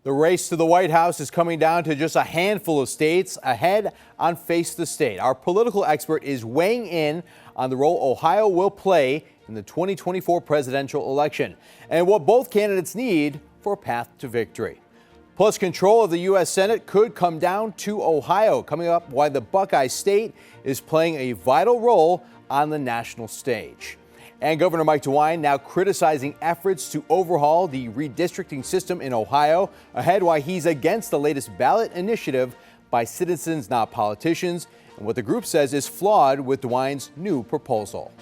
The race to the White House is coming down to just a handful of states ahead on Face the State. Our political expert is weighing in on the role Ohio will play in the 2024 presidential election and what both candidates need for a path to victory. Plus, control of the U.S. Senate could come down to Ohio, coming up why the Buckeye State is playing a vital role on the national stage. And Governor Mike DeWine now criticizing efforts to overhaul the redistricting system in Ohio, ahead why he's against the latest ballot initiative by citizens, not politicians, and what the group says is flawed with DeWine's new proposal.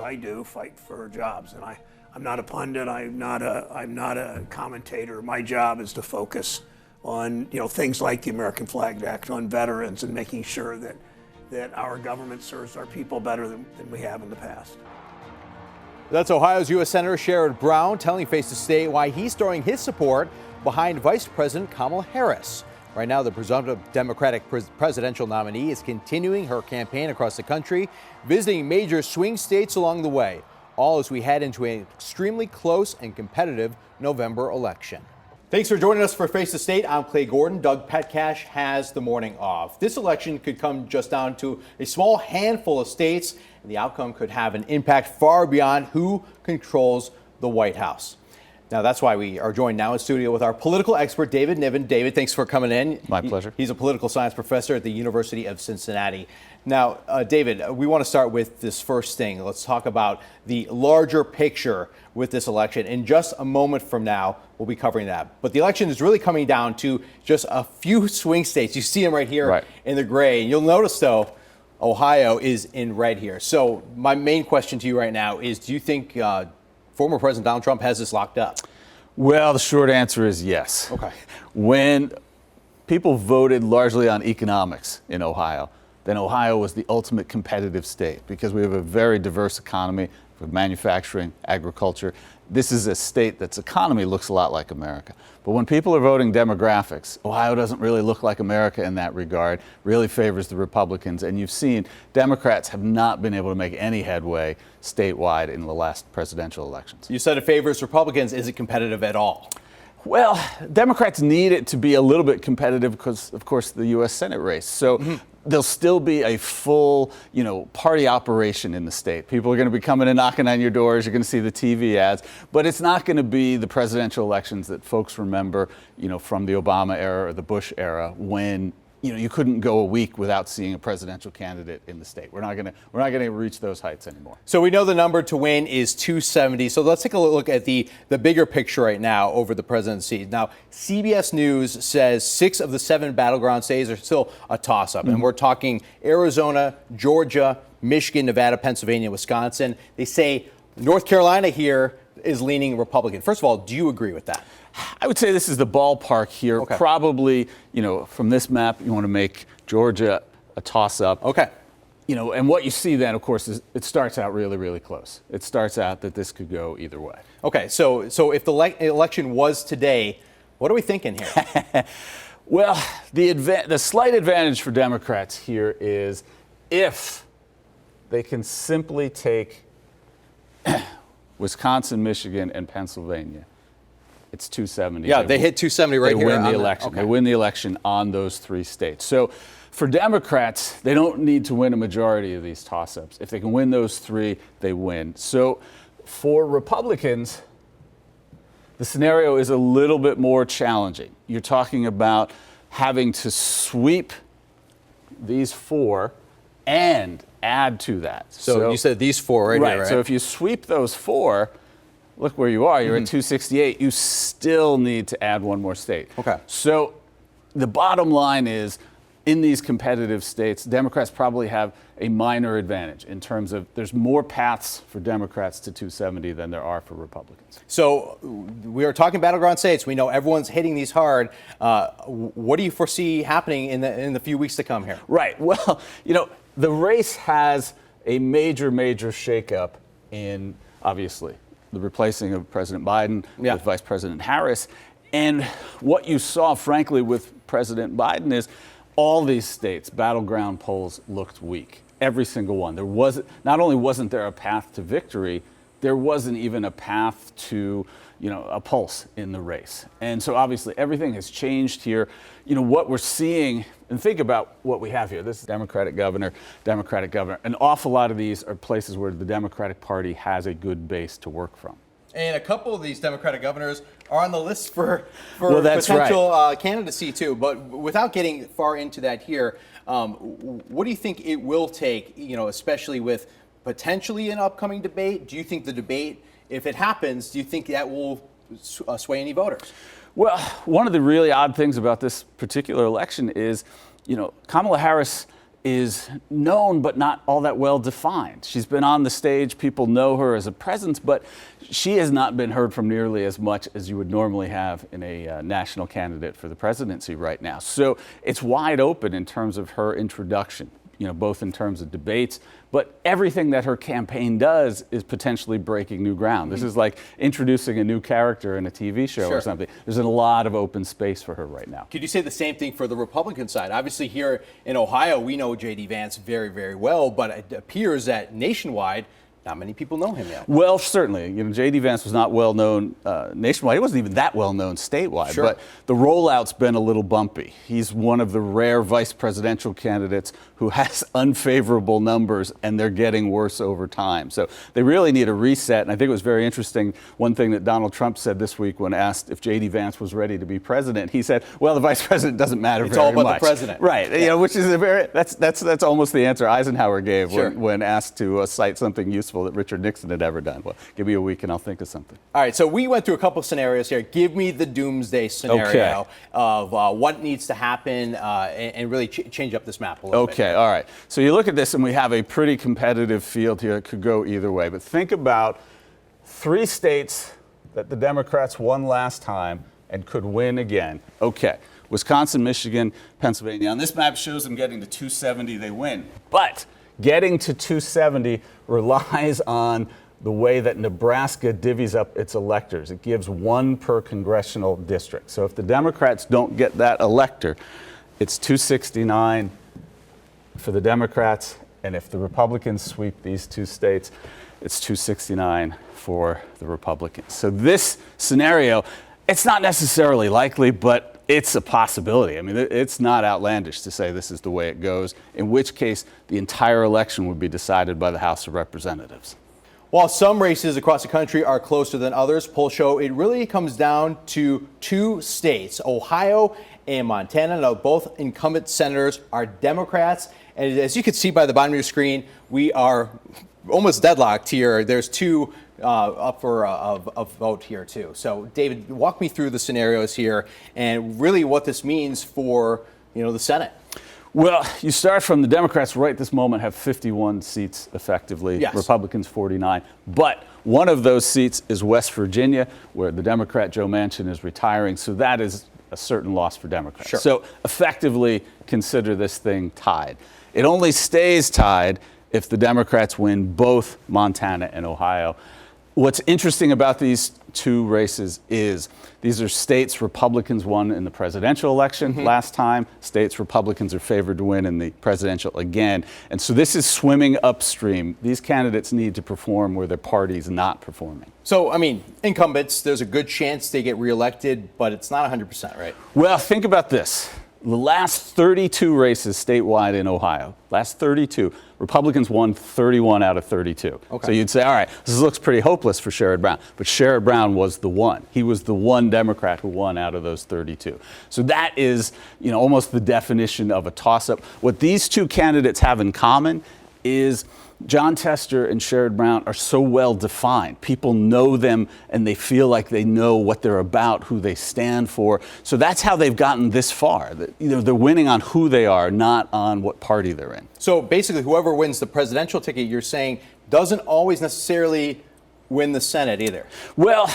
I do fight for jobs, and I'm not a pundit. I'm not a commentator. My job is to focus on things like the American Flag Act, on veterans, and making sure that our government serves our people better than we have in the past. That's Ohio's U.S. Senator Sherrod Brown telling Face the State why he's throwing his support behind Vice President Kamala Harris. Right now, the presumptive Democratic presidential nominee is continuing her campaign across the country, visiting major swing states along the way, all as we head into an extremely close and competitive November election. Thanks for joining us for Face the State. I'm Clay Gordon. Doug Petcash has the morning off. This election could come just down to a small handful of states, and the outcome could have an impact far beyond who controls the White House. Now, that's why we are joined now in studio with our political expert, David Niven. David, thanks for coming in. My pleasure. He's a political science professor at the University of Cincinnati. Now, David, we want to start with this first thing. Let's talk about the larger picture with this election. In just a moment from now, we'll be covering that. But the election is really coming down to just a few swing states. You see them right here in the gray. And you'll notice, though, Ohio is in red here. So my main question to you right now is, do you think former President Donald Trump has this locked up? Well, the short answer is yes. Okay. When people voted largely on economics in Ohio, then Ohio was the ultimate competitive state because we have a very diverse economy for manufacturing, agriculture. This is a state that's economy looks a lot like America. But when people are voting demographics, Ohio doesn't really look like America in that regard, really favors the Republicans. And you've seen Democrats have not been able to make any headway statewide in the last presidential elections. You said it favors Republicans. Is it competitive at all? Well, Democrats need it to be a little bit competitive because, of course, the U.S. Senate race. So there'll still be a full, party operation in the state. People are going to be coming and knocking on your doors. You're going to see the TV ads. But it's not going to be the presidential elections that folks remember, from the Obama era or the Bush era when you couldn't go a week without seeing a presidential candidate in the state. We're not going to reach those heights anymore. So we know the number to win is 270. So let's take a look at the bigger picture right now over the presidency. Now, CBS News says 6 of the 7 battleground states are still a toss-up. And we're talking Arizona, Georgia, Michigan, Nevada, Pennsylvania, Wisconsin. They say North Carolina here is leaning Republican. First of all, do you agree with that? I would say this is the ballpark here. Okay. Probably, from this map, you want to make Georgia a toss-up. Okay. And what you see then, of course, is it starts out really, really close. It starts out that this could go either way. Okay, so if the election was today, what are we thinking here? Well, the slight advantage for Democrats here is if they can simply take Wisconsin, Michigan, and Pennsylvania. It's 270. Yeah, they hit 270 right here. They win the election. Okay. They win the election on those 3 states. So for Democrats, they don't need to win a majority of these toss-ups. If they can win those 3, they win. So for Republicans, the scenario is a little bit more challenging. You're talking about having to sweep these 4 and add to that. So you said these 4 right here, right? So if you sweep those 4, look where you are. You're at 268. You still need to add 1 more state. Okay. So the bottom line is in these competitive states, Democrats probably have a minor advantage in terms of there's more paths for Democrats to 270 than there are for Republicans. So we are talking battleground states. We know everyone's hitting these hard. What do you foresee happening in the few weeks to come here? Right. Well, the race has a major shakeup in, obviously, the replacing of President Biden with Vice President Harris. And what you saw, frankly, with President Biden is all these states, battleground polls looked weak. Every single one. Not only wasn't there a path to victory, there wasn't even a path to, a pulse in the race. And so obviously everything has changed here. What we're seeing, and think about what we have here. This is Democratic governor. An awful lot of these are places where the Democratic Party has a good base to work from. And a couple of these Democratic governors are on the list for that's potential candidacy too. But without getting far into that here, what do you think it will take, especially with potentially an upcoming debate? Do you think the debate, if it happens, do you think that will sway any voters? Well, one of the really odd things about this particular election is, Kamala Harris is known but not all that well defined. She's been on the stage, people know her as a presence, but she has not been heard from nearly as much as you would normally have in a national candidate for the presidency right now. So it's wide open in terms of her introduction, both in terms of debates, but everything that her campaign does is potentially breaking new ground. This is like introducing a new character in a TV show or something. There's a lot of open space for her right now. Could you say the same thing for the Republican side? Obviously here in Ohio, we know J.D. Vance very, very well, but it appears that nationwide, not many people know him yet. Well, certainly. J.D. Vance was not well known nationwide. He wasn't even that well known statewide. But the rollout's been a little bumpy. He's one of the rare vice presidential candidates who has unfavorable numbers, and they're getting worse over time. So they really need a reset. And I think it was very interesting. One thing that Donald Trump said this week when asked if J.D. Vance was ready to be president, he said, "Well, the vice president doesn't matter very much." It's all about the president, right? Yeah. Which is that's almost the answer Eisenhower gave when asked to cite something useful that Richard Nixon had ever done. Well, give me a week and I'll think of something. All right, so we went through a couple scenarios here. Give me the doomsday scenario of what needs to happen and really change up this map a little bit. All right. So you look at this and we have a pretty competitive field here. It could go either way. But think about 3 states that the Democrats won last time and could win again. Wisconsin, Michigan, Pennsylvania. On this map shows them getting to 270, they win. But getting to 270 relies on the way that Nebraska divvies up its electors. It gives 1 per congressional district. So if the Democrats don't get that elector, it's 269 for the Democrats, and if the Republicans sweep these 2 states, it's 269 for the Republicans. So this scenario, it's not necessarily likely, but it's a possibility. I mean, it's not outlandish to say this is the way it goes, in which case the entire election would be decided by the House of Representatives. While some races across the country are closer than others, polls show it really comes down to 2 states, Ohio and Montana. Now, both incumbent senators are Democrats. And as you can see by the bottom of your screen, we are almost deadlocked here. There's 2 up for a vote here too. So David, walk me through the scenarios here and really what this means for the Senate. Well, you start from the Democrats right this moment have 51 seats effectively, Republicans 49. But one of those seats is West Virginia, where the Democrat Joe Manchin is retiring. So that is a certain loss for Democrats. So effectively consider this thing tied. It only stays tied if the Democrats win both Montana and Ohio. What's interesting about these 2 races is these are states Republicans won in the presidential election last time. States Republicans are favored to win in the presidential again. And so this is swimming upstream. These candidates need to perform where their party's not performing. So, I mean, incumbents, there's a good chance they get reelected, but it's not 100%, right? Well, think about this. The last 32 races statewide in Ohio, last 32, Republicans won 31 out of 32. So you'd say, all right, this looks pretty hopeless for Sherrod Brown. But Sherrod Brown was the one. He was the one Democrat who won out of those 32. So that is, almost the definition of a toss-up. What these 2 candidates have in common is John Tester and Sherrod Brown are so well defined. People know them and they feel like they know what they're about, who they stand for. So that's how they've gotten this far. They're winning on who they are, not on what party they're in. So basically, whoever wins the presidential ticket, you're saying, doesn't always necessarily win the Senate either. Well,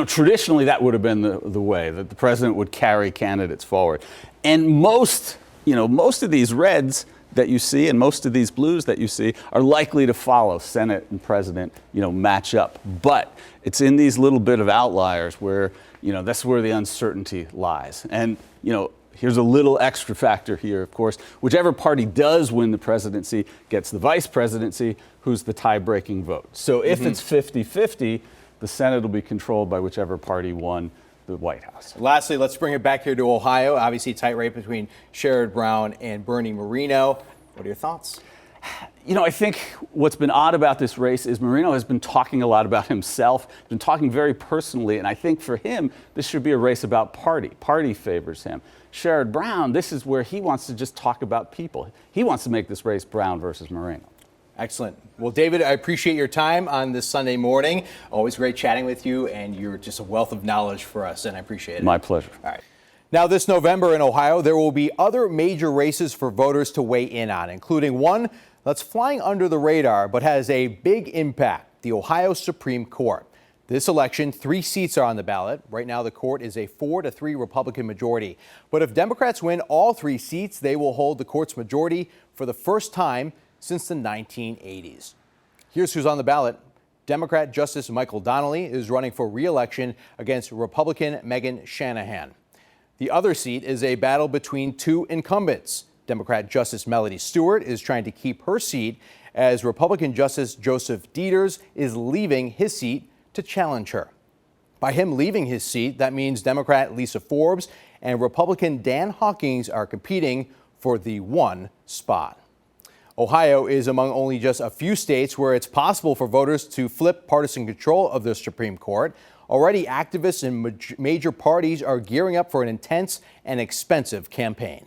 traditionally that would have been the way that the president would carry candidates forward. And most of these reds that you see and most of these blues that you see are likely to follow Senate and president, match up. But it's in these little bit of outliers where, that's where the uncertainty lies. And, here's a little extra factor here, of course. Whichever party does win the presidency gets the vice presidency, who's the tie-breaking vote. So if it's 50-50, the Senate will be controlled by whichever party won the White House. Lastly, let's bring it back here to Ohio. Obviously, tight race between Sherrod Brown and Bernie Moreno. What are your thoughts? I think what's been odd about this race is Moreno has been talking a lot about himself, been talking very personally, and I think for him, this should be a race about party. Party favors him. Sherrod Brown, this is where he wants to just talk about people. He wants to make this race Brown versus Moreno. Excellent. Well, David, I appreciate your time on this Sunday morning. Always great chatting with you, and you're just a wealth of knowledge for us, and I appreciate it. My pleasure. All right. Now, this November in Ohio, there will be other major races for voters to weigh in on, including one that's flying under the radar but has a big impact, the Ohio Supreme Court. This election, 3 seats are on the ballot. Right now, the court is a 4-3 Republican majority. But if Democrats win all 3 seats, they will hold the court's majority for the first time since the 1980s. Here's who's on the ballot. Democrat Justice Michael Donnelly is running for re-election against Republican Megan Shanahan. The other seat is a battle between 2 incumbents. Democrat Justice Melody Stewart is trying to keep her seat as Republican Justice Joseph Dieters is leaving his seat to challenge her. By him leaving his seat, that means Democrat Lisa Forbes and Republican Dan Hawkins are competing for the 1 spot. Ohio is among only just a few states where it's possible for voters to flip partisan control of the Supreme Court. Already, activists in major parties are gearing up for an intense and expensive campaign.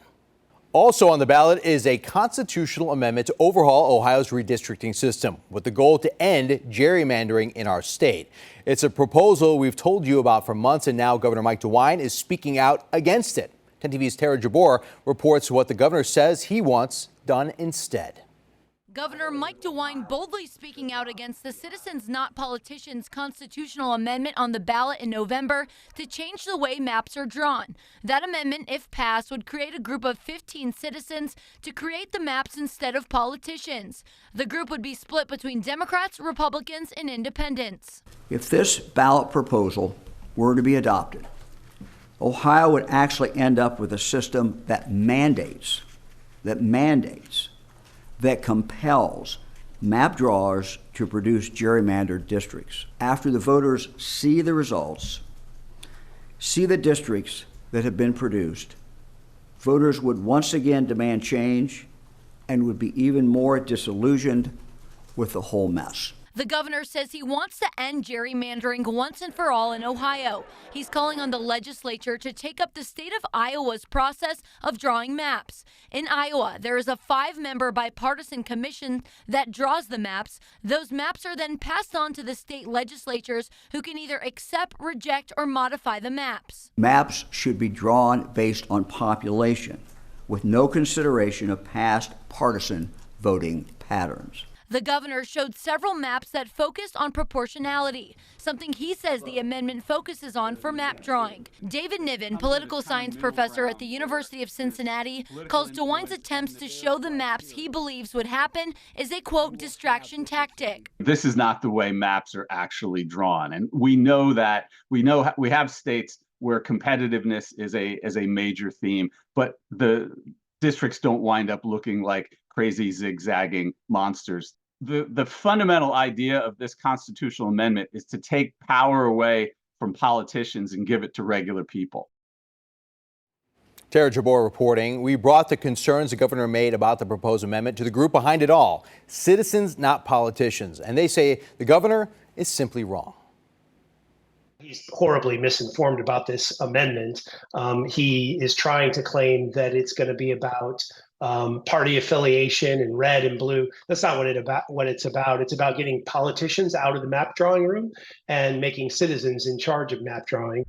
Also on the ballot is a constitutional amendment to overhaul Ohio's redistricting system with the goal to end gerrymandering in our state. It's a proposal we've told you about for months, and now Governor Mike DeWine is speaking out against it. 10 TV's Tara Jabor reports what the governor says he wants done instead. Governor Mike DeWine boldly speaking out against the Citizens Not Politicians constitutional amendment on the ballot in November to change the way maps are drawn. That amendment, if passed, would create a group of 15 citizens to create the maps instead of politicians. The group would be split between Democrats, Republicans, and independents. If this ballot proposal were to be adopted, Ohio would actually end up with a system that mandates, that compels map drawers to produce gerrymandered districts. After the voters see the results, see the districts that have been produced, voters would once again demand change and would be even more disillusioned with the whole mess. The governor says he wants to end gerrymandering once and for all in Ohio. He's calling on the legislature to take up the state of Iowa's process of drawing maps. In Iowa, there is a 5-member bipartisan commission that draws the maps. Those maps are then passed on to the state legislatures, who can either accept, reject, or modify the maps. Maps should be drawn based on population, with no consideration of past partisan voting patterns. The governor showed several maps that focused on proportionality, something he says the amendment focuses on for map drawing. David Niven, political science professor at the University of Cincinnati, calls DeWine's attempts to show the maps he believes would happen is a, quote, distraction tactic. This is not the way maps are actually drawn. And we know we have states where competitiveness is a major theme, but the districts don't wind up looking like crazy zigzagging monsters. The fundamental idea of this constitutional amendment is to take power away from politicians and give it to regular people. Tara Jabor reporting. We brought the concerns the governor made about the proposed amendment to the group behind it all, Citizens Not Politicians. And they say the governor is simply wrong. He's horribly misinformed about this amendment. He is trying to claim that it's going to be about party affiliation and red and blue. That's not what it's about. It's about getting politicians out of the map drawing room and making citizens in charge of map drawing.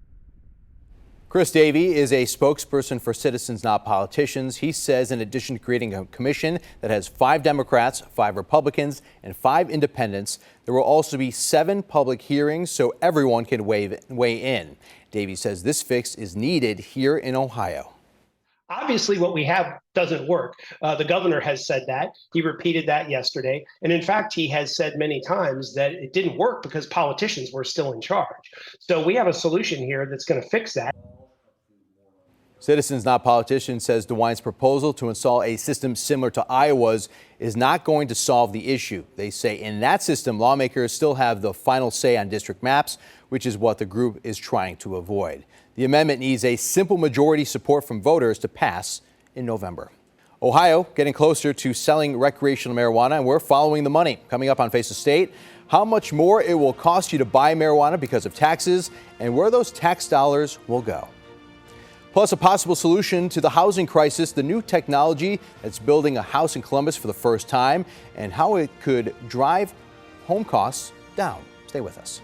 Chris Davey is a spokesperson for Citizens Not Politicians. He says in addition to creating a commission that has 5 Democrats, 5 Republicans, and 5 independents, there will also be 7 public hearings so everyone can weigh in. Davey says this fix is needed here in Ohio. Obviously, what we have doesn't work. The governor has said that. He repeated that yesterday. And in fact, he has said many times that it didn't work because politicians were still in charge. So we have a solution here that's going to fix that. Citizens Not Politicians says DeWine's proposal to install a system similar to Iowa's is not going to solve the issue. They say in that system, lawmakers still have the final say on district maps, which is what the group is trying to avoid. The amendment needs a simple majority support from voters to pass in November. Ohio getting closer to selling recreational marijuana, and we're following the money. Coming up on Face the State, how much more it will cost you to buy marijuana because of taxes and where those tax dollars will go. Plus, a possible solution to the housing crisis, the new technology that's building a house in Columbus for the first time, and how it could drive home costs down. Stay with us.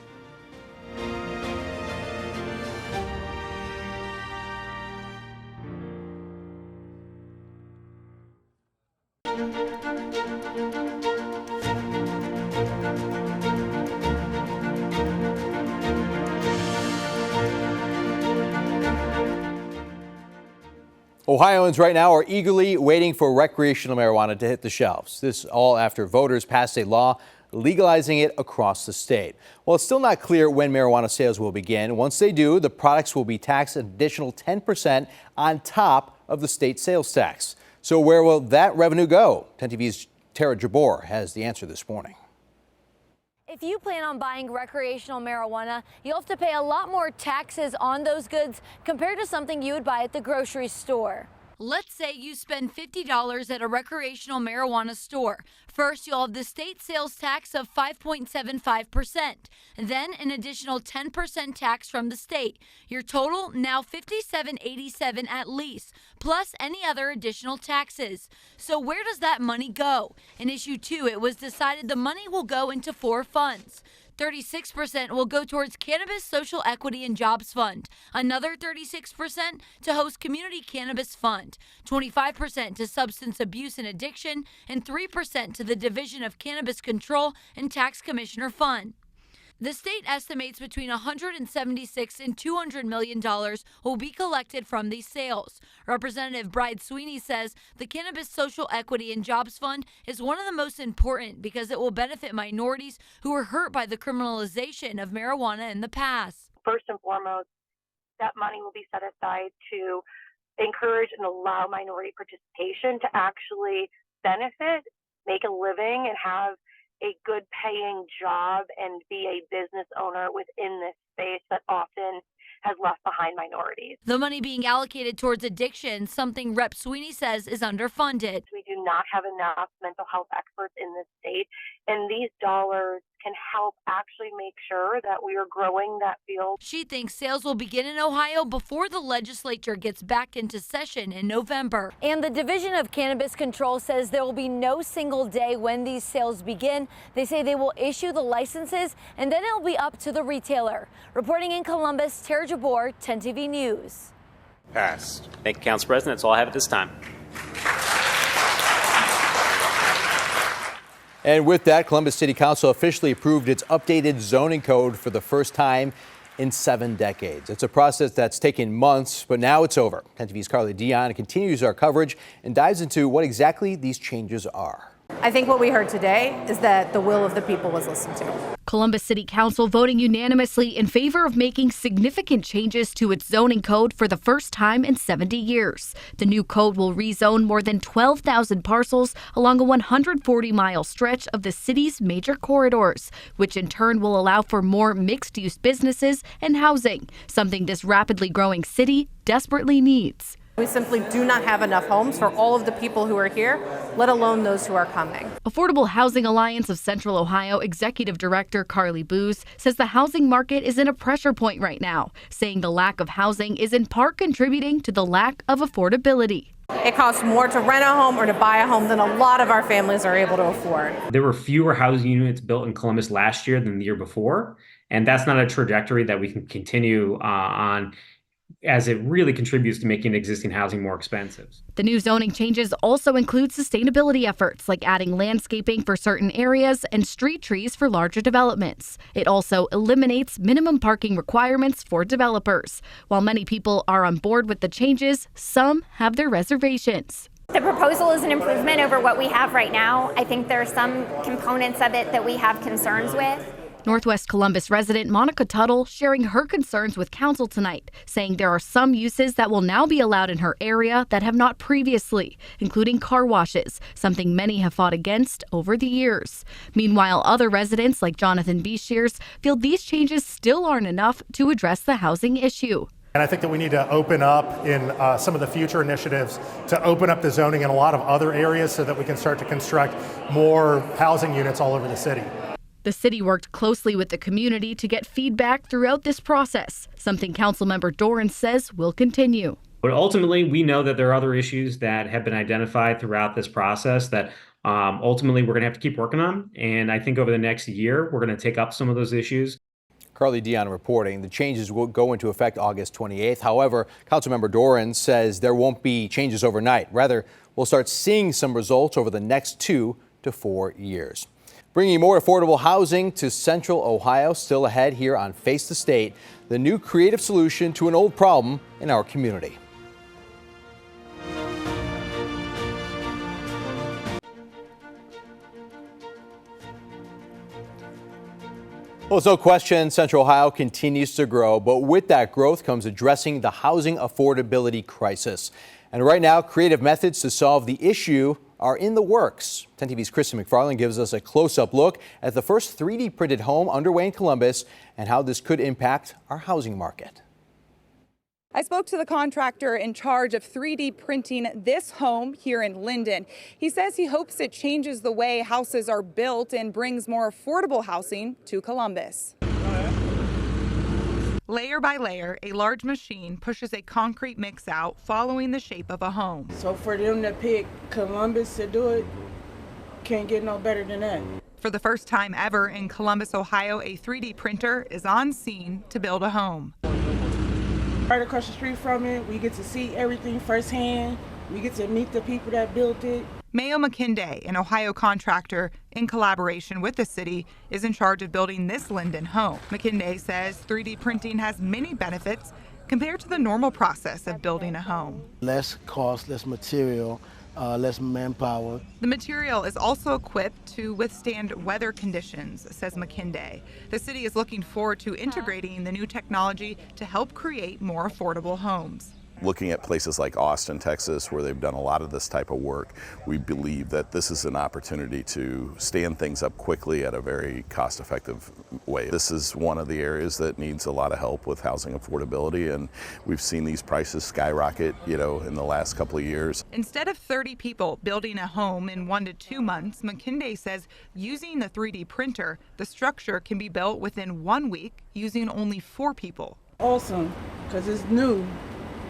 Ohioans right now are eagerly waiting for recreational marijuana to hit the shelves. This all after voters passed a law legalizing it across the state. Well, it's still not clear when marijuana sales will begin. Once they do, the products will be taxed an additional 10% on top of the state sales tax. So where will that revenue go? 10 TV's Tara Jabor has the answer this morning. If you plan on buying recreational marijuana, you'll have to pay a lot more taxes on those goods compared to something you would buy at the grocery store. Let's say you spend $50 at a recreational marijuana store. First, you'll have the state sales tax of 5.75%, then an additional 10% tax from the state. Your total now $57.87 at least, plus any other additional taxes. So where does that money go? In issue 2, it was decided the money will go into 4 funds. 36% will go towards Cannabis Social Equity and Jobs Fund, another 36% to host Community Cannabis Fund, 25% to Substance Abuse and Addiction, and 3% to the Division of Cannabis Control and Tax Commissioner Fund. The state estimates between $176 and $200 million will be collected from these sales. Representative Bride Sweeney says the Cannabis Social Equity and Jobs Fund is one of the most important because it will benefit minorities who were hurt by the criminalization of marijuana in the past. First and foremost, that money will be set aside to encourage and allow minority participation to actually benefit, make a living, and have a good paying job and be a business owner within this space that often has left behind minorities. The money being allocated towards addiction, something Rep. Sweeney says is underfunded. We do not have enough mental health experts in this state, and these dollars can help actually make sure that we are growing that field. She thinks sales will begin in Ohio before the legislature gets back into session in November. And the Division of Cannabis Control says there will be no single day when these sales begin. They say they will issue the licenses and then it'll be up to the retailer. Reporting in Columbus, Tara Jabor, 10 TV News. Passed. Thank you, Council President. That's all I have at this time. And with that, Columbus City Council officially approved its updated zoning code for the first time in 7 decades. It's a process that's taken months, but now it's over. 10 TV's Carly Dion continues our coverage and dives into what exactly these changes are. I think what we heard today is that the will of the people was listened to. Columbus City Council voting unanimously in favor of making significant changes to its zoning code for the first time in 70 years. The new code will rezone more than 12,000 parcels along a 140-mile stretch of the city's major corridors, which in turn will allow for more mixed-use businesses and housing, something this rapidly growing city desperately needs. We simply do not have enough homes for all of the people who are here, let alone those who are coming. Affordable Housing Alliance of Central Ohio Executive Director Carly Booz says the housing market is in a pressure point right now, saying the lack of housing is in part contributing to the lack of affordability. It costs more to rent a home or to buy a home than a lot of our families are able to afford. There were fewer housing units built in Columbus last year than the year before, and that's not a trajectory that we can continue on, as it really contributes to making existing housing more expensive. The new zoning changes also include sustainability efforts like adding landscaping for certain areas and street trees for larger developments. It also eliminates minimum parking requirements for developers. While many people are on board with the changes, some have their reservations. The proposal is an improvement over what we have right now. I think there are some components of it that we have concerns with. Northwest Columbus resident Monica Tuttle sharing her concerns with council tonight, saying there are some uses that will now be allowed in her area that have not previously, including car washes, something many have fought against over the years. Meanwhile, other residents like Jonathan Beshears feel these changes still aren't enough to address the housing issue. And I think that we need to open up in some of the future initiatives to open up the zoning in a lot of other areas so that we can start to construct more housing units all over the city. The city worked closely with the community to get feedback throughout this process, something Councilmember Doran says will continue. But ultimately, we know that there are other issues that have been identified throughout this process that ultimately we're going to have to keep working on. And I think over the next year, we're going to take up some of those issues. Carly Dion reporting. The changes will go into effect August 28th. However, Councilmember Doran says there won't be changes overnight. Rather, we'll start seeing some results over the next 2 to 4 years. Bringing more affordable housing to Central Ohio, still ahead here on Face the State, the new creative solution to an old problem in our community. Well, it's no question Central Ohio continues to grow, but with that growth comes addressing the housing affordability crisis. And right now, creative methods to solve the issue are in the works. 10 TV's Kristen McFarland gives us a close-up look at the first 3D printed home underway in Columbus and how this could impact our housing market. I spoke to the contractor in charge of 3D printing this home here in Linden. He says he hopes it changes the way houses are built and brings more affordable housing to Columbus. Layer by layer, a large machine pushes a concrete mix out, following the shape of a home. So for them to pick Columbus to do it, can't get no better than that. For the first time ever in Columbus, Ohio, a 3D printer is on scene to build a home. Right across the street from it, we get to see everything firsthand. We get to meet the people that built it. Mayo McKinday, an Ohio contractor, in collaboration with the city, is in charge of building this Linden home. McKinday says 3D printing has many benefits compared to the normal process of building a home. Less cost, less material, less manpower. The material is also equipped to withstand weather conditions, says McKinday. The city is looking forward to integrating the new technology to help create more affordable homes. Looking at places like Austin, Texas, where they've done a lot of this type of work, we believe that this is an opportunity to stand things up quickly at a very cost-effective way. This is one of the areas that needs a lot of help with housing affordability, and we've seen these prices skyrocket, in the last couple of years. Instead of 30 people building a home in 1 to 2 months, McKinday says using the 3D printer, the structure can be built within 1 week using only 4 people. Awesome, because it's new.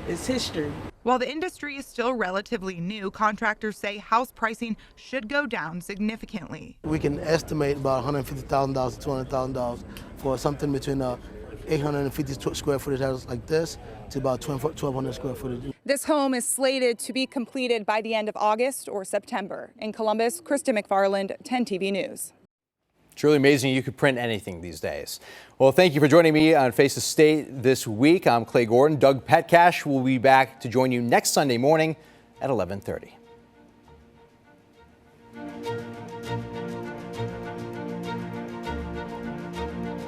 It's history. While the industry is still relatively new, contractors say house pricing should go down significantly. We can estimate about $150,000 to $200,000 for something between 850 square footage house like this to about 1,200 square footage. This home is slated to be completed by the end of August or September. In Columbus, Kristen McFarland, 10 TV News. Truly amazing you could print anything these days. Well, thank you for joining me on Face the State this week. I'm Clay Gordon. Doug Petcash will be back to join you next Sunday morning at 11:30.